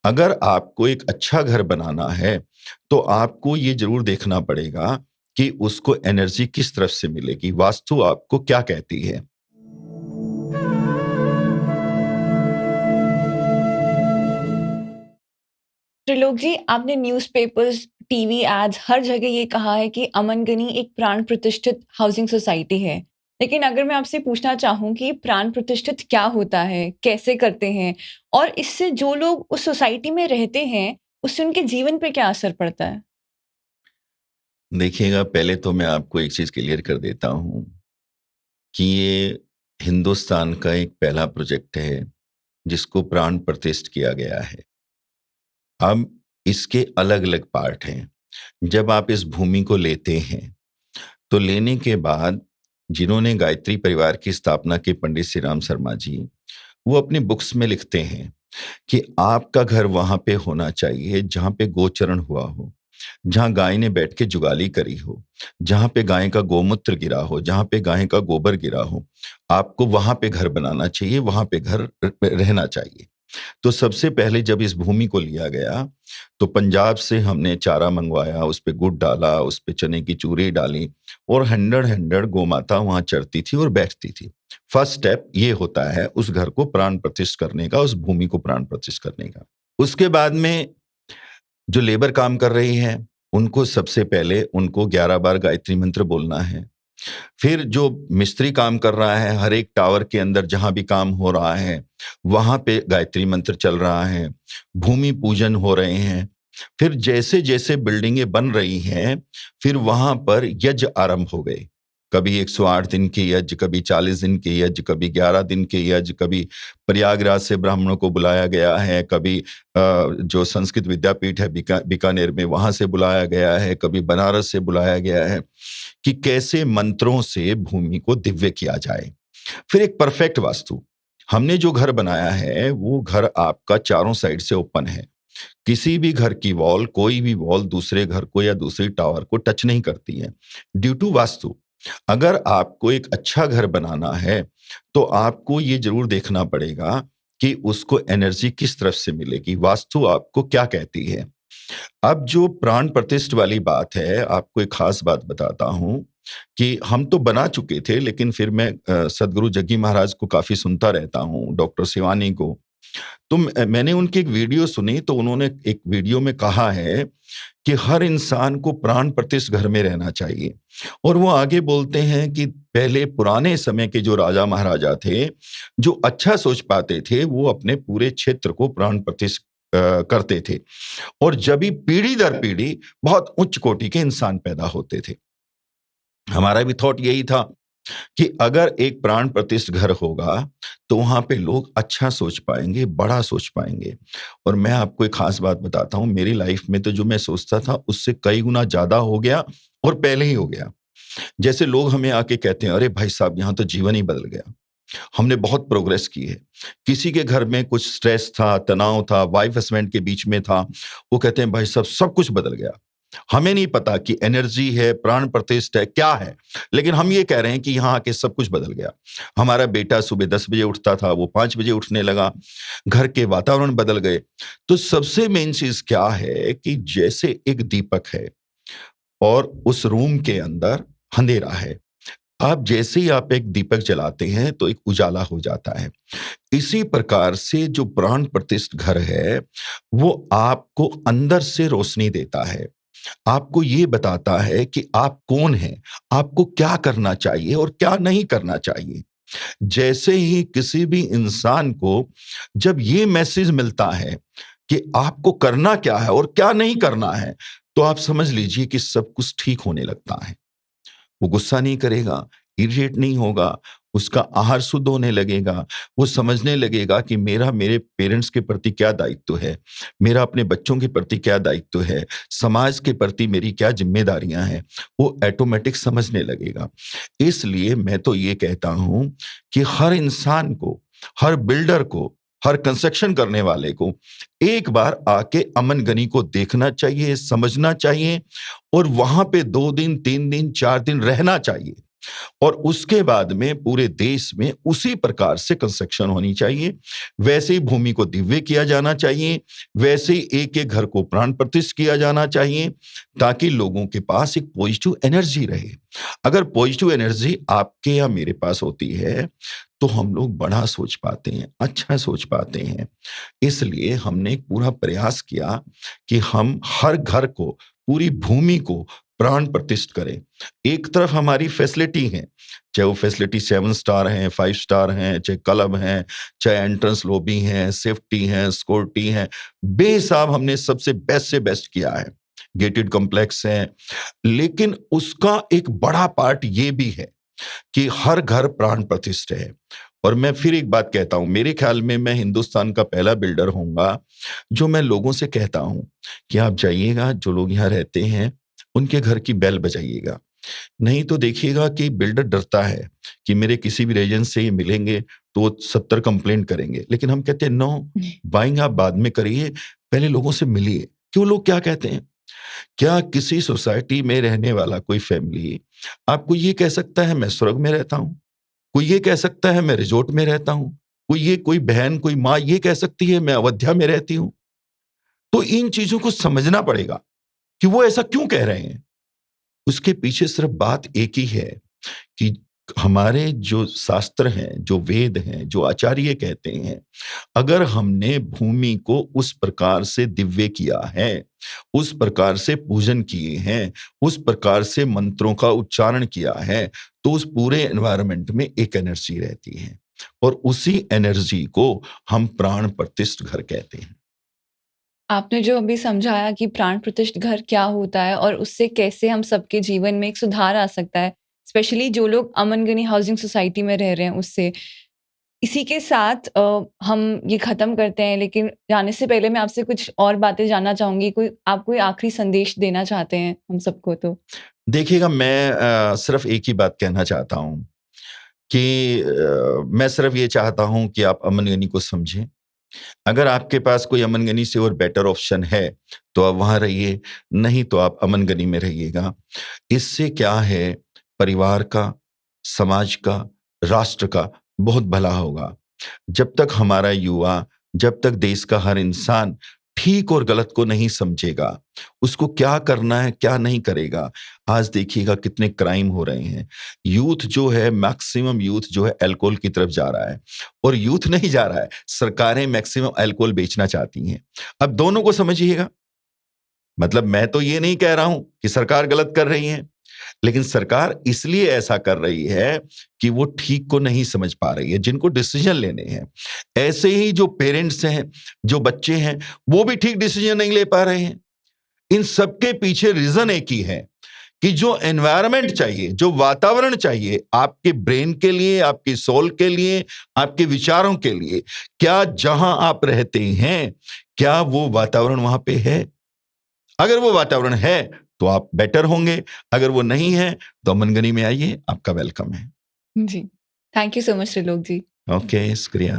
अगर आपको एक अच्छा घर बनाना है, तो आपको ये ज़रूर देखना पड़ेगा कि उसको एनर्जी किस तरफ से मिलेगी, वास्तु आपको क्या कहती है। त्रिलोक जी, आपने न्यूज़पेपर्स, टीवी एड्स हर जगह ये कहा है कि अमन गनी एक प्राण प्रतिष्ठित हाउसिंग सोसाइटी है। लेकिन अगर मैं आपसे पूछना चाहूँ कि प्राण प्रतिष्ठित क्या होता है? कैसे करते हैं? और इससे जो लोग उस सोसाइटी में रहते हैं, उससे उनके जीवन पे क्या असर पड़ता है? देखिएगा, पहले तो मैं आपको एक चीज़ क्लियर कर देता हूँ कि ये हिंदुस्तान का एक पहला प्रोजेक्ट है, जिसको प्राण प्रतिष्ठ किया गया है। अब इसके अलग-अलग पार्ट हैं। जब आप इस भूमि को लेते हैं, तो लेने के बाद जिन्होंने गायत्री परिवार की स्थापना की, पंडित श्री राम शर्मा जी, वो अपनी बुक्स में लिखते हैं कि आपका घर वहाँ पे होना चाहिए जहाँ पे गोचरण हुआ हो, जहाँ गाय ने बैठ के जुगाली करी हो, जहाँ पे गाय का गोमूत्र गिरा हो, जहाँ पे गाय का गोबर गिरा हो, आपको वहाँ पे घर बनाना चाहिए, वहाँ पे घर रहना चाहिए। तो सबसे पहले जब इस भूमि को लिया गया, तो पंजाब से हमने चारा मंगवाया, उस पे गुड़ डाला, उस पे चने की चूरी डाली और हंड्रेड गौ-माता वहाँ चरती थी और बैठती थी। फर्स्ट स्टेप ये होता है उस घर को प्राण प्रतिष्ठ करने का, उस भूमि को प्राण प्रतिष्ठ करने का। उसके बाद में जो लेबर काम कर रही है, उनको सबसे पहले उनको 11 बार गायत्री मंत्र बोलना है। फिर जो मिस्त्री काम कर रहा है, हर एक टावर के अंदर जहाँ भी काम हो रहा है, वहाँ पे गायत्री मंत्र चल रहा है, भूमि पूजन हो रहे हैं। फिर जैसे-जैसे बिल्डिंगें बन रही हैं, फिर वहाँ पर यज्ञ आरंभ हो गए। कभी 108 दिन के यज्ञ, कभी 40 दिन के यज्ञ, कभी 11 दिन के यज्ञ, कभी प्रयागराज से ब्राह्मणों को बुलाया गया है, कभी जो संस्कृत विद्यापीठ है बीकानेर में, वहाँ से बुलाया गया है, कभी बनारस से बुलाया गया है। कि कैसे मंत्रों से भूमि को दिव्य किया जाए। फिर एक परफेक्ट वास्तु। हमने जो घर बनाया है, वो घर आपका चारों साइड से ओपन है। किसी भी घर की वॉल, कोई भी वॉल दूसरे घर को या दूसरी टावर को टच नहीं करती है, ड्यू टू वास्तु। अगर आपको एक अच्छा घर बनाना है, तो आपको ये ज़रूर देखना पड़ेगा कि उसको एनर्जी किस तरफ से मिलेगी, वास्तु आपको क्या कहती है। अब जो प्राण प्रतिष्ठ वाली बात है, आपको एक खास बात बताता हूँ कि हम तो बना चुके थे, लेकिन फिर मैं सद्गुरु जग्गी महाराज को काफ़ी सुनता रहता हूँ, डॉक्टर शिवानी को। तो मैंने उनकी एक वीडियो सुनी, तो उन्होंने एक वीडियो में कहा है कि हर इंसान को प्राण प्रतिष्ठ घर में रहना चाहिए। और वो आगे बोलते हैं कि पहले पुराने समय के जो राजा महाराजा थे, जो अच्छा सोच पाते थे, वो अपने पूरे क्षेत्र को प्राण प्रतिष्ठ करते थे। और जब भी पीढ़ी दर पीढ़ी बहुत उच्च कोटि के इंसान पैदा होते थे। हमारा भी थॉट यही था कि अगर एक प्राण प्रतिष्ठ घर होगा, तो वहाँ पे लोग अच्छा सोच पाएँगे, बड़ा सोच पाएँगे। और मैं आपको एक ख़ास बात बताता हूँ, मेरी लाइफ़ में तो जो मैं सोचता था, उससे कई गुना ज़्यादा हो गया और पहले ही हो गया। जैसे लोग हमें आके कहते हैं, "अरे भाई साहब, यहाँ तो जीवन ही बदल गया। हमने बहुत प्रोग्रेस की है।" किसी के घर में कुछ स्ट्रेस था, तनाव था, वाइफ हस्बैंड के बीच में था, वो कहते हैं, "भाई साहब, सब कुछ बदल गया।" हमें नहीं पता कि एनर्जी है, प्राण प्रतिष्ठ है, क्या है? लेकिन हम ये कह रहे हैं कि यहाँ आके सब कुछ बदल गया। हमारा बेटा सुबह 10 बजे उठता था, वो 5 बजे उठने लगा, घर के वातावरण बदल गए। तो सबसे मेन चीज़ क्या है कि जैसे एक दीपक है और उस रूम के अंदर अंधेरा है। आप जैसे ही आप एक दीपक जलाते हैं, तो एक उजाला हो जाता है। इसी प्रकार से जो प्राण प्रतिष्ठ घर है, वो आपको अंदर से रोशनी देता है। आपको ये बताता है कि आप कौन हैं, आपको क्या करना चाहिए और क्या नहीं करना चाहिए। जैसे ही किसी भी इंसान को जब ये मैसेज मिलता है कि आपको करना क्या है और क्या नहीं करना है, तो आप समझ लीजिए कि सब कुछ ठीक होने लगता है। वो गुस्सा नहीं करेगा, इरिटेट नहीं होगा, उसका आहार शुद्ध होने लगेगा, वो समझने लगेगा कि मेरा मेरे पेरेंट्स के प्रति क्या दायित्व है, मेरा अपने बच्चों के प्रति क्या दायित्व है, समाज के प्रति मेरी क्या ज़िम्मेदारियाँ हैं, वो ऑटोमैटिक समझने लगेगा। इसलिए मैं तो ये कहता हूँ कि हर इंसान को, हर बिल्डर को, हर कंस्ट्रक्शन करने वाले को एक बार आके अमन गनी को देखना चाहिए, समझना चाहिए और वहाँ पे 2 दिन, 3 दिन, 4 दिन रहना चाहिए। और उसके बाद में पूरे देश में उसी प्रकार से कंस्ट्रक्शन होनी चाहिए, वैसे ही भूमि को दिव्य किया जाना चाहिए, वैसे ही एक एक घर को प्राण प्रतिष्ठित किया जाना चाहिए, ताकि लोगों के पास एक पॉजिटिव एनर्जी रहे। अगर पॉजिटिव एनर्जी आपके या मेरे पास होती है तो हम लोग बड़ा सोच पाते हैं, अच्छा सोच पाते हैं। इसलिए हमने एक पूरा प्रयास किया कि हम हर घर को, पूरी भूमि को प्राण प्रतिष्ठित करें। एक तरफ हमारी फैसिलिटी है, चाहे वो फैसिलिटी 7 स्टार हैं, 5 स्टार हैं, चाहे क्लब हैं, चाहे एंट्रेंस लॉबी है, सेफ्टी है, सिक्योरिटी है, बेहिसाब हमने सबसे बेस्ट से बेस्ट किया है। गेटेड कॉम्प्लेक्स है, लेकिन उसका एक बड़ा पार्ट ये भी है कि हर घर प्राण प्रतिष्ठित है। और मैं फिर एक बात कहता हूं, मेरे ख्याल में मैं हिंदुस्तान का पहला बिल्डर होऊंगा जो मैं लोगों से कहता हूं कि आप जाइएगा, जो लोग यहां रहते हैं उनके घर की बेल बजाइएगा। नहीं तो देखिएगा कि बिल्डर डरता है कि मेरे किसी भी रीजन से ये मिलेंगे तो वो 70 कंप्लेंट करेंगे, लेकिन हम कहते हैं नो, बाइंग आप बाद में करिए, पहले लोगों से मिलिए कि वो लोग क्या कहते हैं। क्या किसी सोसाइटी में रहने वाला कोई फैमिली आपको ये कह सकता है मैं स्वर्ग में रहता हूं? कोई ये कह सकता है मैं रिजॉर्ट में रहता हूं? कोई बहन, कोई माँ ये कह सकती है मैं अयोध्या में रहती हूं? तो इन चीजों को समझना पड़ेगा कि वो ऐसा क्यों कह रहे हैं। उसके पीछे सिर्फ बात एक ही है कि हमारे जो शास्त्र हैं, जो वेद हैं, जो आचार्य कहते हैं, अगर हमने भूमि को उस प्रकार से दिव्य किया है, उस प्रकार से पूजन किए हैं, उस प्रकार से मंत्रों का उच्चारण किया है, तो उस पूरे एनवायरनमेंट में एक एनर्जी रहती है और उसी एनर्जी को हम प्राण प्रतिष्ठित घर कहते हैं। आपने जो अभी समझाया कि प्राण प्रतिष्ठित घर क्या होता है और उससे कैसे हम सबके जीवन में एक सुधार आ सकता है, स्पेशली जो लोग अमन गनी हाउसिंग सोसाइटी में रह रहे हैं उससे। इसी के साथ हम ये ख़त्म करते हैं, लेकिन जाने से पहले मैं आपसे कुछ और बातें जानना चाहूँगी। आप कोई आखिरी संदेश देना चाहते हैं हम सबको तो? देखिएगा, मैं सिर्फ एक ही बात कहना चाहता हूं कि मैं सिर्फ ये चाहता हूं कि आप अमन गनी को समझें। अगर आपके पास कोई अमन गनी से और बेटर ऑप्शन है तो आप वहां रहिए, नहीं तो आप अमन गनी में रहिएगा। इससे क्या है, परिवार का, समाज का, राष्ट्र का बहुत भला होगा। जब तक हमारा युवा, जब तक देश का हर इंसान ठीक और गलत को नहीं समझेगा, उसको क्या करना है क्या नहीं करेगा। आज देखिएगा कितने क्राइम हो रहे हैं। यूथ जो है, मैक्सिमम यूथ जो है अल्कोहल की तरफ जा रहा है, और यूथ नहीं जा रहा है, सरकारें मैक्सिमम अल्कोहल बेचना चाहती हैं। अब दोनों को समझिएगा। मतलब मैं तो ये नहीं कह रहा हूं कि सरकार गलत कर रही है, लेकिन सरकार इसलिए ऐसा कर रही है कि वो ठीक को नहीं समझ पा रही है, जिनको डिसीजन लेने हैं। ऐसे ही जो पेरेंट्स हैं, जो बच्चे हैं, वो भी ठीक डिसीजन नहीं ले पा रहे हैं। इन सबके पीछे रीजन एक ही है कि जो एनवायरनमेंट चाहिए, जो वातावरण चाहिए आपके ब्रेन के लिए, आपकी सोल के लिए, आपके विचारों के लिए, क्या जहां आप रहते हैं, क्या वो वातावरण वहां पे है? अगर वो वातावरण है तो आप बेटर होंगे, अगर वो नहीं है तो अमन गनी में आइए, आपका वेलकम है। जी। Thank you so much Trilok ji. Okay, शुक्रिया।